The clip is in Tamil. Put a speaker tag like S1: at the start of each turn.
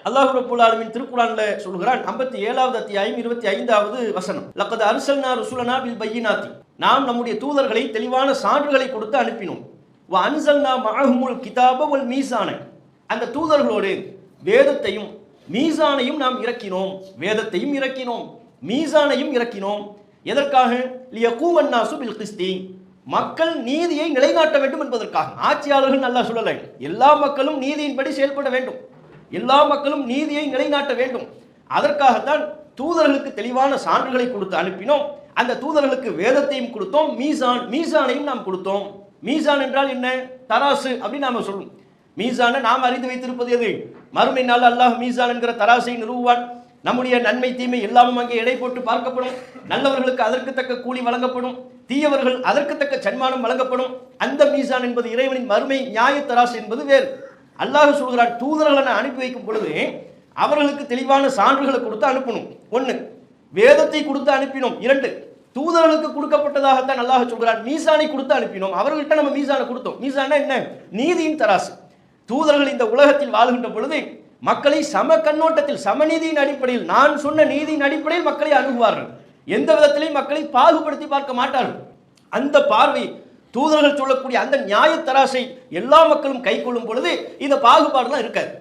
S1: அல்லாஹ் ரப்பல் ஆலமீன் திருக்குர்ஆன்ல சொல்கிறான் 57வது அத்தியாயம் 25வது வசனம், லக்கத் அர்சல்னா ருசுலனா பில் பையினாத்தி, நாம் நம்முடைய தூதர்களை தெளிவான சான்றுகளை கொடுத்து அனுப்பினோம். வ அன்சல்னா மஅஹுமுல் கிதாப வல் மீசான, அந்த தூதர்களோடு வேதத்தையும் மீசானையும் நாம் இறக்கினோம். வேதத்தையும் இறக்கினோம், மீசானையும் இறக்கினோம். எதற்காக? லியகூமன் நாசு பில் கிஸ்தி, மக்கள் நீதியை நிலைநாட்ட வேண்டும் என்பதற்காக. ஆட்சியாளர்கள் நல்லா சொல்லலை, எல்லா மக்களும் நீதியின்படி செயல்பட வேண்டும், எல்லா மக்களும் நீதியை நிலைநாட்ட வேண்டும். அதற்காகத்தான் தூதர்களுக்கு தெளிவான சான்றுகளை கொடுத்து அனுப்பினோம். அந்த தூதர்களுக்கு வேதத்தையும் கொடுத்தோம், மீசானையும் நாம் கொடுத்தோம். மீசான் என்றால் என்ன? தராசு அப்படின்னு நாம சொல்லுவோம். மீசானை நாம் அறிந்து வைத்திருப்பது எது? மறுமை நாள் அல்லாஹ் மீசான் என்கிற தராசை நிறுவுவான். நம்முடைய நன்மை தீமை எல்லாமும் அங்கே எடை போட்டு பார்க்கப்படும். நல்லவர்களுக்கு அதற்கு தக்க கூலி வழங்கப்படும், தீயவர்கள் அதற்கு தக்க சன்மானம் வழங்கப்படும். அந்த மீசான் என்பது இறைவனின் மறுமை நியாய தராசு என்பது வேறு. அல்லாஹ் சொல்கிறான், தூதர்களை அனுப்பி வைக்கும் பொழுது அவர்களுக்கு தெளிவான சான்றுகளை கொடுத்து அனுப்பணும். 1, வேதத்தை கொடுத்து அனுப்பினோம். 2, தூதர்களுக்கு கொடுக்கப்பட்டதாகத்தான் அல்லாஹ் சொல்கிறான் மீசானை கொடுத்து அனுப்பினோம். அவர்கள்ட்ட நம்ம மீசானை கொடுத்தோம். மீசானா என்ன? நீதியின் தராசு. தூதர்கள் இந்த உலகத்தில் வாழ்கின்ற பொழுது மக்களை சம கண்ணோட்டத்தில், சமநீதியின் அடிப்படையில், நான் சொன்ன நீதியின் அடிப்படையில் மக்களை அணுகுவார்கள். எந்த விதத்திலையும் மக்களை பாகுபடுத்தி பார்க்க மாட்டார்கள். அந்த பார்வை, தூதர்கள் சொல்லக்கூடிய அந்த நியாய தராசை எல்லா மக்களும் கை கொள்ளும் பொழுது இந்த பாகுபாடுலாம் இருக்காது.